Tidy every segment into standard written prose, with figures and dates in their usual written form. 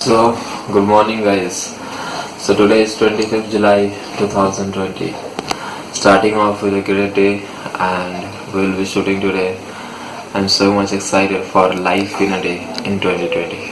So, good morning, guys. So, today is 25th July 2020. Starting off with a great day, and we'll be shooting today. I'm so much excited for life in a day in 2020.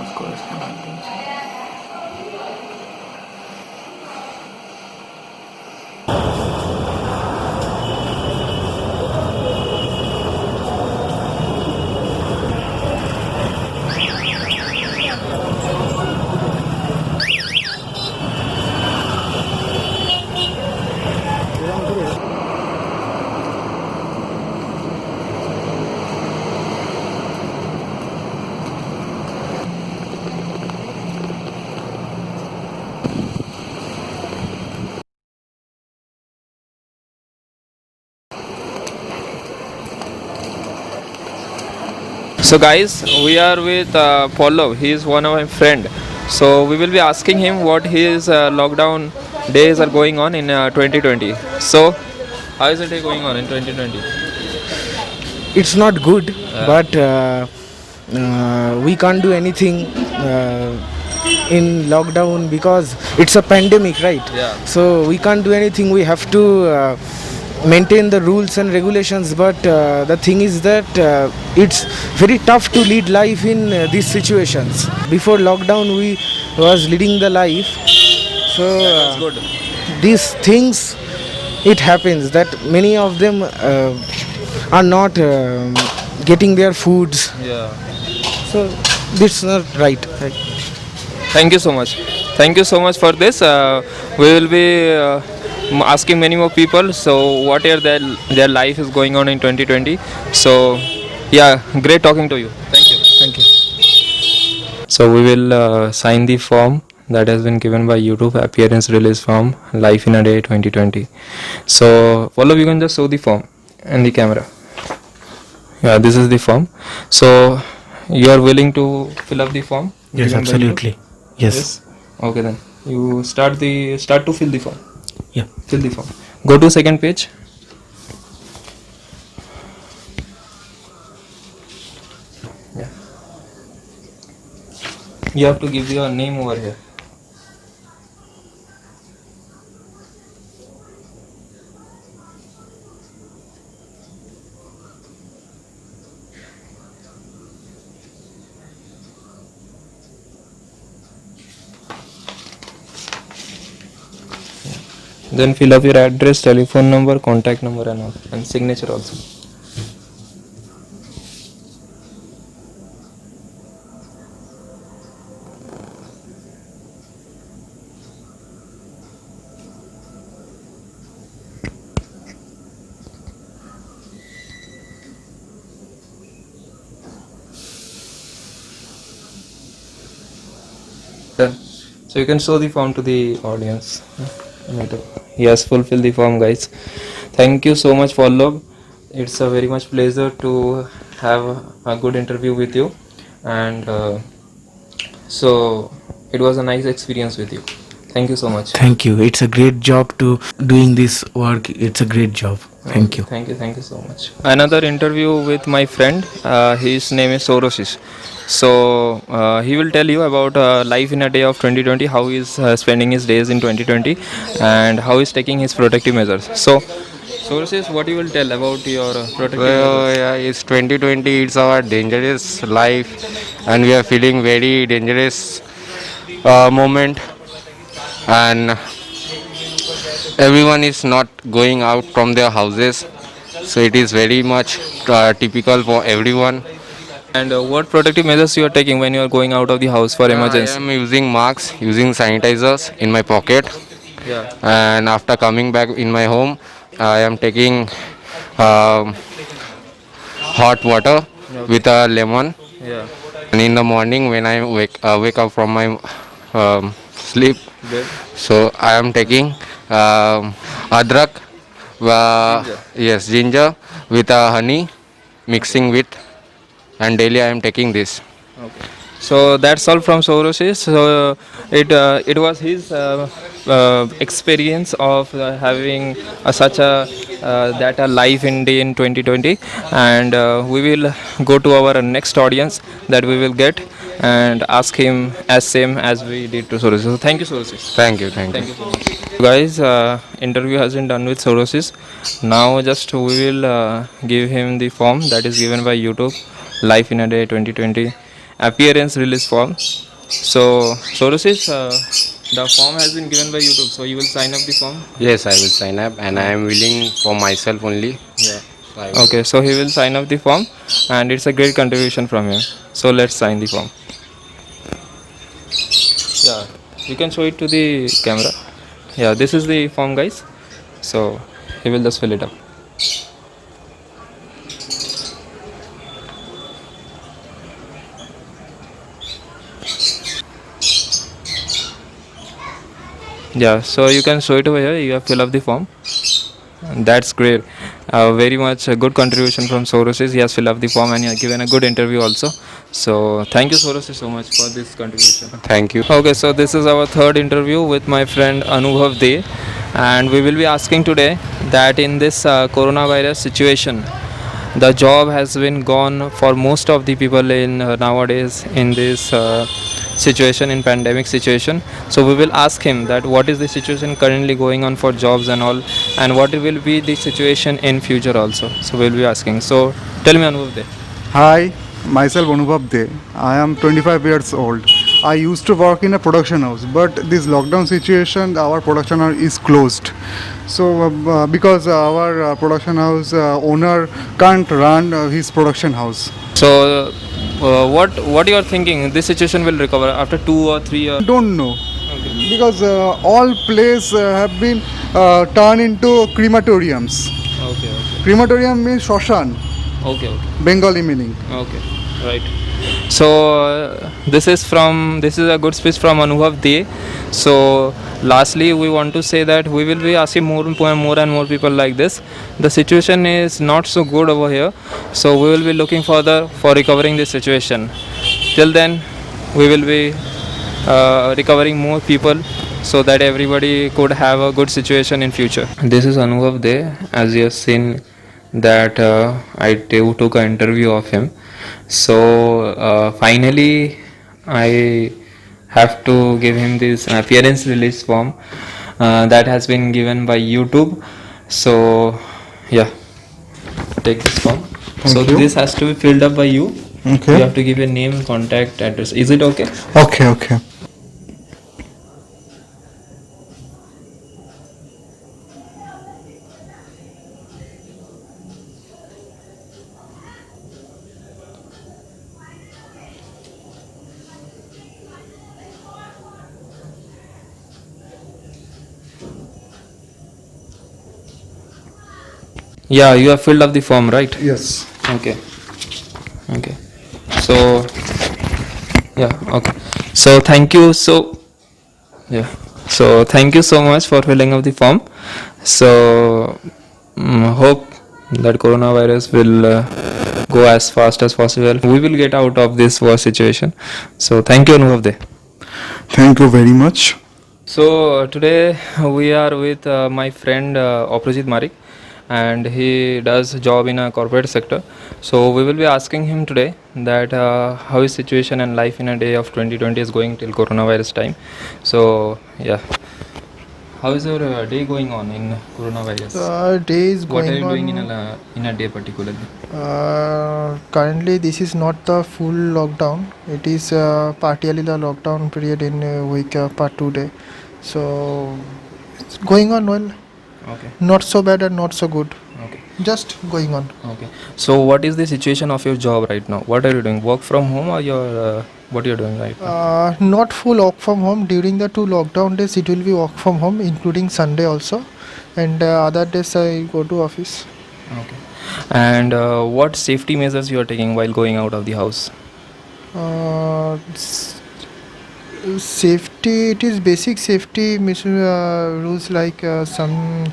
Of course. So guys, we are with Pallav. He is one of my friend. So we will be asking him what his lockdown days are going on in 2020. So how is the day going on in 2020? It's not good, Yeah. but we can't do anything in lockdown because it's a pandemic, right? Yeah. So we can't do anything. We have to maintain the rules and regulations, but the thing is that it's very tough to lead life in these situations. Before lockdown we was leading the life, so That's good. these things, it happens that many of them are not getting their foods, Yeah. so this not right. Thank you so much. Thank you so much for this. We will be asking many more people. So what are their life is going on in 2020. So yeah, great talking to you. Thank you. Thank you. So we will sign the form that has been given by YouTube, appearance release form, life in a day 2020. So all of you can just show the form and the camera. Yeah, this is the form. So you are willing to fill up the form? Yes, given by YouTube? absolutely. Yes. Okay, then you start to fill the form. Yeah. Fill the form. Go to second page. Yeah. You have to give your name over here. Then fill up your address, telephone number, contact number, and all, and signature also. Done. So you can show the form to the audience. Yes, fulfill the form, guys. Thank you so much, Pallav. It's a very much pleasure to have a good interview with you, and so it was a nice experience with you. Thank you so much. Thank you. It's a great job to doing this work. It's a great job. Thank you. Thank you so much. Another interview with my friend. His name is Sorosis. So he will tell you about life in a day of 2020, how he is spending his days in 2020, and how he is taking his protective measures. So, Sorosis, what you will tell about your protective measures? Yeah, it's 2020. It's our dangerous life, and we are feeling very dangerous moment. And everyone is not going out from their houses, so it is very much typical for everyone. And what protective measures you are taking when you are going out of the house for I emergency? am using masks, using sanitizers in my pocket, Yeah. and after coming back in my home, I am taking um, hot water with a lemon. Yeah. And in the morning when I wake up from my sleep, Good. so I am taking adrak, Ginger. yes, ginger with honey, mixing with, and daily I am taking this. Okay. So that's all from Sorosis. So it was his experience of having such a that a life in day in 2020, and we will go to our next audience that we will get and ask him as same as we did to Sorosis. So thank you, Sorosis. Thank you, thank Thank you. you so much. Guys, interview has been done with Sorosis. Now just we will give him the form that is given by YouTube, Life in a Day 2020 appearance release form. So Sorosis, the form has been given by YouTube. So you will sign up the form. Yes, I will sign up, and I am willing for myself only. Yeah. So I will- Okay. So he will sign up the form, and it's a great contribution from him. So let's sign the form. Yeah. You can show it to the camera. Yeah. This is the form, guys. So he will just fill it up. Yeah, so you can show it over here. You have fill up the form. That's great. Very much a good contribution from Sorosis. He has filled up the form and he has given a good interview also. So thank you, Sorosis, so much for this contribution. Thank you. Okay, so this is our third interview with my friend Anubhav De, and we will be asking today that in this coronavirus situation, the job has been gone for most of the people in nowadays in this situation, in pandemic situation. So we will ask him that what is the situation currently going on for jobs and all, and what will be the situation in future also. So we will be asking. So tell me, Anubhav De. Hi, myself Anubhav De. I am 25 years old. I used to work in a production house, but this lockdown situation, our production house is closed. So, because our production house owner can't run his production house. So what you are thinking? This situation will recover after 2 or 3 years? Don't know, because all places have been turned into crematoriums. Okay, Crematorium means Shoshan, okay, okay. Bengali meaning. Okay, right. So this is a good speech from Anubhav De. So lastly, we want to say that we will be asking more and more people like this. The situation is not so good over here, so we will be looking further for recovering the situation. Till then, we will be recovering more people so that everybody could have a good situation in future. This is Anubhav De. As you have seen that I took an interview of him. So finally I have to give him this appearance release form that has been given by YouTube. So yeah, take this form. So you. this has to be filled up by you. Okay. You have to give your name, contact, address. Is it okay? Okay. Yeah, you have filled up the form, right? Yes. Okay. So yeah, okay. So thank you. So thank you so much for filling up the form. So hope that coronavirus will go as fast as possible. We will get out of this worst situation. So thank you, Anubhav De. Thank you very much. So today we are with my friend Aprajit Marik, and he does job in a corporate sector. So we will be asking him today that how his situation and life in a day of 2020 is going till coronavirus time. So yeah, how is your day going on in coronavirus? Day is What are going you doing on. in a day particularly? Currently, this is not the full lockdown. It is partially the lockdown period in week part 2 day. So it's going on well. Okay. Not so bad and not so good. Okay. Just going on. Okay. So what is the situation of your job right now? What are you doing? Work from home or your what you're doing right now? Not full work from home. During the 2 lockdown days, it will be work from home, including Sunday also. And other days I go to office. Okay. And what safety measures you are taking while going out of the house? Safety, it is basic safety rules like some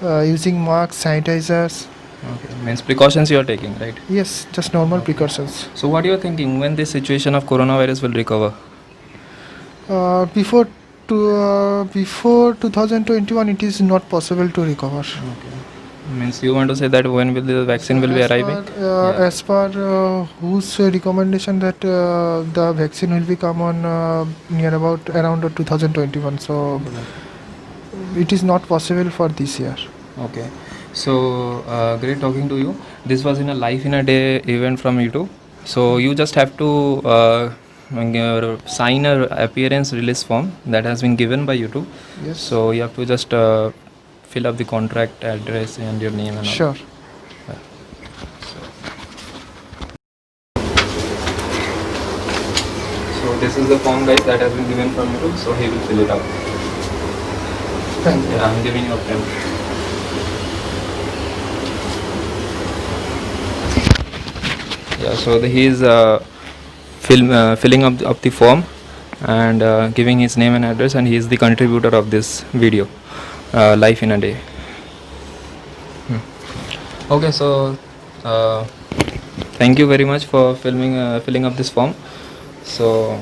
using masks, sanitizers. Okay. Means precautions you are taking, right? Yes, just normal precautions. So what you are thinking when this situation of coronavirus will recover? Before 2021, it is not possible to recover. Means you want to say that when will the vaccine will be arriving? Yeah. As per whose recommendation that the vaccine will be come on near about around 2021. So it is not possible for this year. Okay. So great talking to you. This was in a Life in a Day event from YouTube. So you just have to sign a appearance release form that has been given by YouTube. Yes. So you have to just fill up the contract address and your name and all. Sure. So this is the form guys that has been given from YouTube. So he will fill it out. Thank you. Yeah, I'm giving you a pen. Yeah, so he is filling up the form and giving his name and address, and he is the contributor of this video, Life in a Day. Okay, so thank you very much for filling up this form. So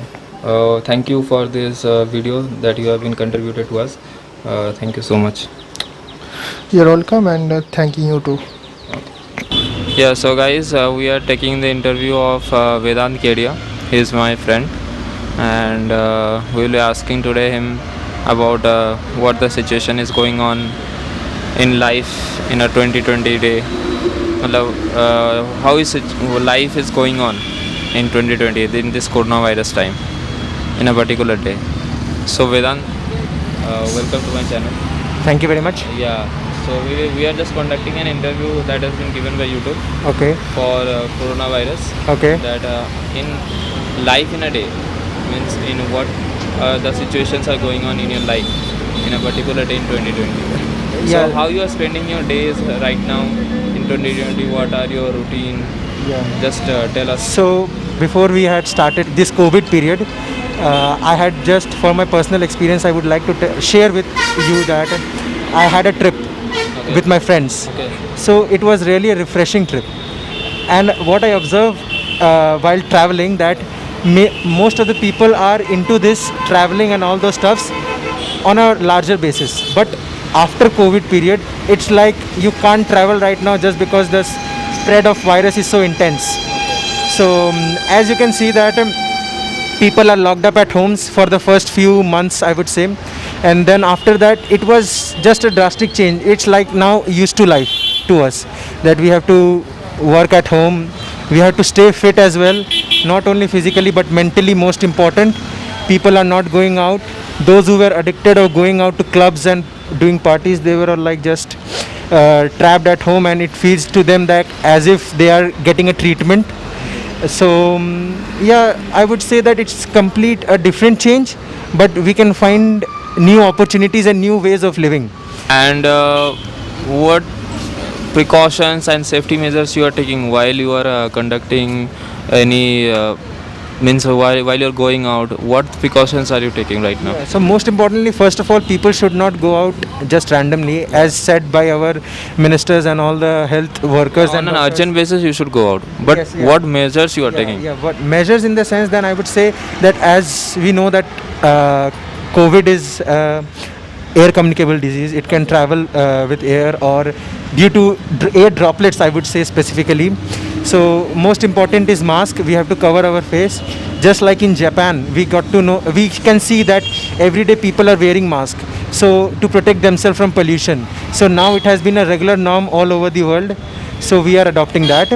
thank you for this video that you have been contributed to us. Thank you so much. You're welcome, and thanking you too. Yeah, so guys, we are taking the interview of Vedant Kedia. He is my friend, and we will be asking today him about what the situation is going on in life in a 2020 day. How is life is going on in 2020 in this coronavirus time in a particular day. So Vedant, welcome to my channel. Thank you very much. Yeah. So we are just conducting an interview that has been given by YouTube Okay. for coronavirus. Okay. That in life in a day means in what the situations are going on in your life in a particular day in 2020. Yeah. So how you are spending your days right now in 2020? What are your routine? Yeah. Just tell us. So before we had started this COVID period, I had just for my personal experience, I would like to share with you that I had a trip with my friends. Okay. So it was really a refreshing trip. And what I observed while traveling that most of the people are into this traveling and all those stuffs on a larger basis. But after COVID period, it's like you can't travel right now just because the spread of virus is so intense. So as you can see that people are locked up at homes for the first few months, I would say, and then after that it was just a drastic change. It's like now used to life to us that we have to work at home, we have to stay fit as well, not only physically but mentally. Most important, people are not going out. Those who were addicted or going out to clubs and doing parties, they were all like just trapped at home, and it feels to them that as if they are getting a treatment. So yeah, I would say that it's complete a different change, but we can find new opportunities and new ways of living. And what precautions and safety measures you are taking while you are conducting any means while you're going out? What precautions are you taking right now? So most importantly, first of all, people should not go out just randomly, as said by our ministers and all the health workers. On and an doctors. urgent basis you should go out, but Yes, yeah. what measures you are taking? Yeah, what measures in the sense, then I would say that as we know that COVID is air communicable disease. It can travel with air or due to air droplets, I would say specifically. So most important is mask. We have to cover our face. Just like in Japan, we can see that every day people are wearing mask. So to protect themselves from pollution. So now it has been a regular norm all over the world. So we are adopting that.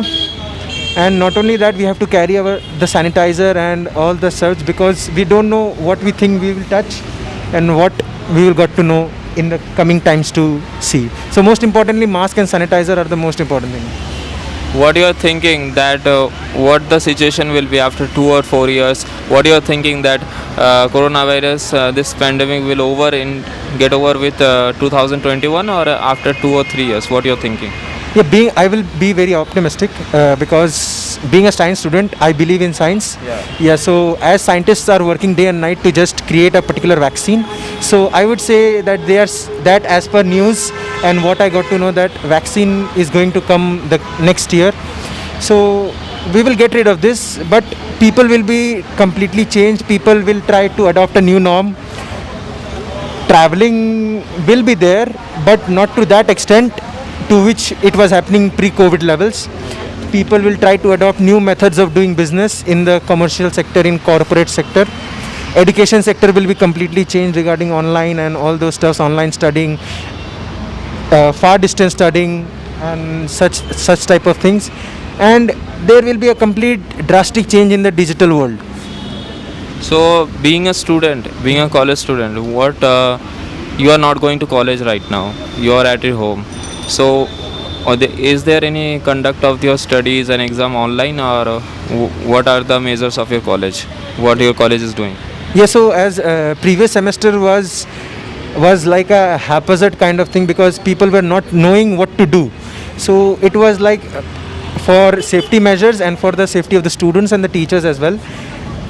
And not only that, we have to carry the sanitizer and all the such, because we don't know what we think we will touch and what we will got to know in the coming times to see. So most importantly, mask and sanitizer are the most important thing. What you are thinking that what the situation will be after 2 or 4 years? What you are thinking that coronavirus, this pandemic will get over with 2021 or after 2 or 3 years? What you are thinking? Yeah, I will be very optimistic because being a science student, I believe in science. Yeah. So as scientists are working day and night to just create a particular vaccine, so I would say that that as per news and what I got to know, that vaccine is going to come the next year. So we will get rid of this, but people will be completely changed. People will try to adopt a new norm. Traveling will be there, but not to that extent to which it was happening pre-COVID levels. People will try to adopt new methods of doing business in the commercial sector, in corporate sector. Education sector will be completely changed regarding online and all those stuffs, online studying, far distance studying, and such type of things. And there will be a complete drastic change in the digital world. So, being a student, being a college student, what you are not going to college right now. You are at your home. So, is there any conduct of your studies and exam online, or what are the measures of your college? What your college is doing? Yeah, so as previous semester was like a haphazard kind of thing because people were not knowing what to do. So it was like for safety measures and for the safety of the students and the teachers as well,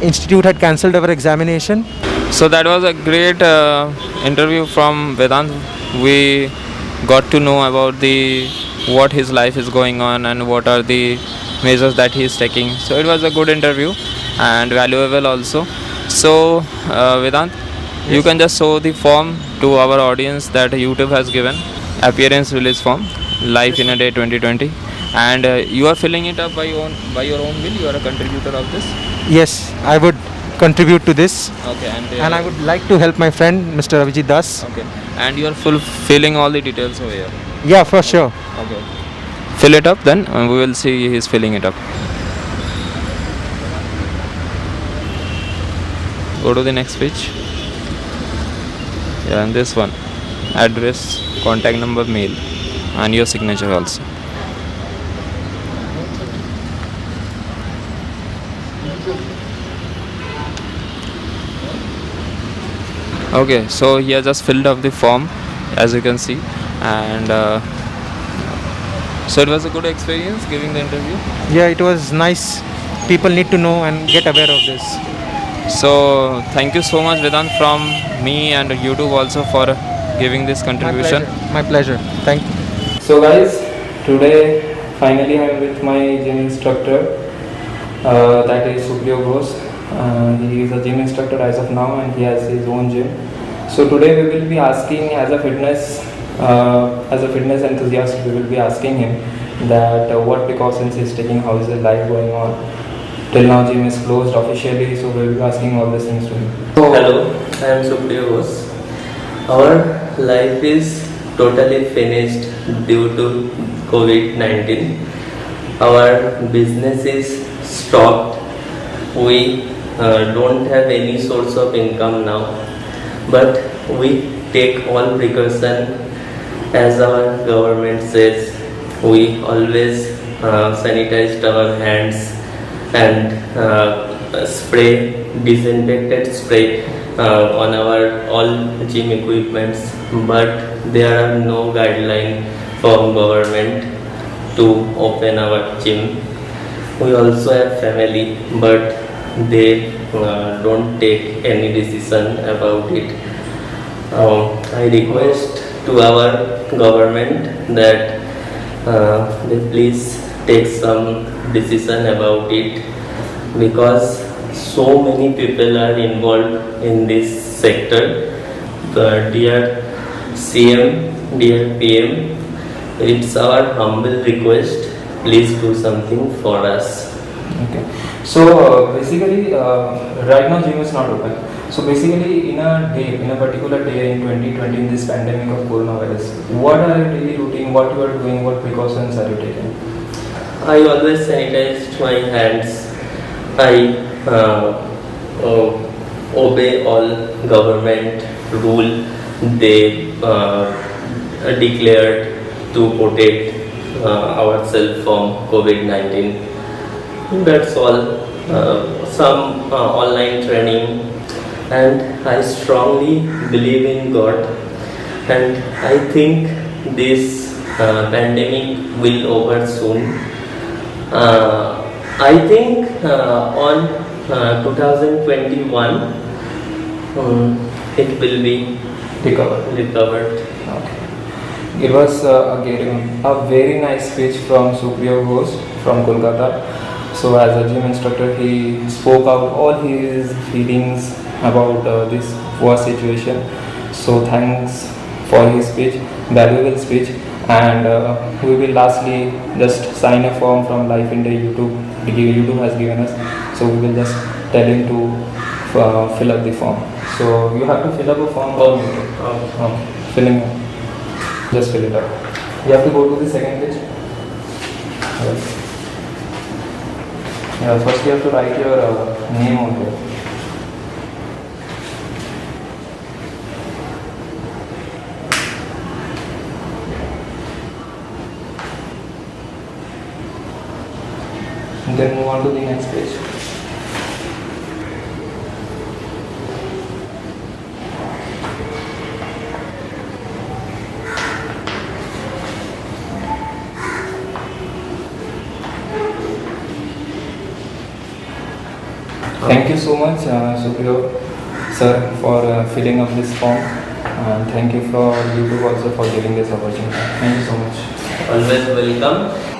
institute had cancelled our examination. So that was a great interview from Vedant. We got to know about what his life is going on and what are the measures that he is taking. So it was a good interview and valuable also. So Vedant, you can just show the form to our audience that YouTube has given, appearance release form, Life in a Day 2020, and you are filling it up by your own will. You are a contributor of this. Yes, I would contribute to this. Okay, And I would like to help my friend Mr. Avijit Das. okay, and you are filling all the details over here. Yeah, for sure. Okay. Fill it up then, and we will see he's filling it up. Go to the next page. Yeah, and this one. Address, contact number, mail, and your signature also. Okay, so he has just filled up the form, as you can see, and so it was a good experience giving the interview. Yeah, it was nice. People need to know and get aware of this. So thank you so much, Vedant, from me and YouTube also for giving this contribution. My pleasure. Thank you. So guys, today finally I am with my gym instructor, that is Supriyo Ghosh. He is a gym instructor as of now and he has his own gym. So today we will be asking, as a fitness enthusiast, we will be asking him that what precautions he is taking, how is his life going on. Till now gym is closed officially, so we will be asking all these things to him. Hello, I am Supriyo Ghosh. Our life is totally finished due to COVID-19. Our business is stopped. We don't have any source of income now, but we take all precaution as our government says. We always sanitize our hands and spray disinfectant spray on our all gym equipments, but there are no guidelines from government to open our gym. We also have family, but they don't take any decision about it. I request to our government that they please take some decision about it, because so many people are involved in this sector. Dear CM, dear PM, it's our humble request, please do something for us. Okay. So basically, right now gym is not open. So basically, in a particular day in 2020, in this pandemic of coronavirus, what are your daily routine? What you are doing? What precautions are you taking? I always sanitized my hands. I obey all government rule they declared to protect ourselves from COVID-19. That's all. Some online training, and I strongly believe in God, and I think this pandemic will over soon. I think on 2021 it will be recovered. It was a very nice speech from Supriya Ghosh from Kolkata. So as a gym instructor, he spoke out all his feelings about this war situation. So thanks for his speech, valuable speech. And we will lastly just sign a form from Life India YouTube. YouTube has given us. So we will just tell him to fill up the form. So you have to fill up a form. Filling up. Just fill it up. You have to go to the second page. Yes. Yeah, first you have to write your name on there. And then move on to the next page. Thank you so much, Supriyo sir, for filling up this form, and thank you for YouTube also for giving this opportunity. Thank you so much. Always welcome.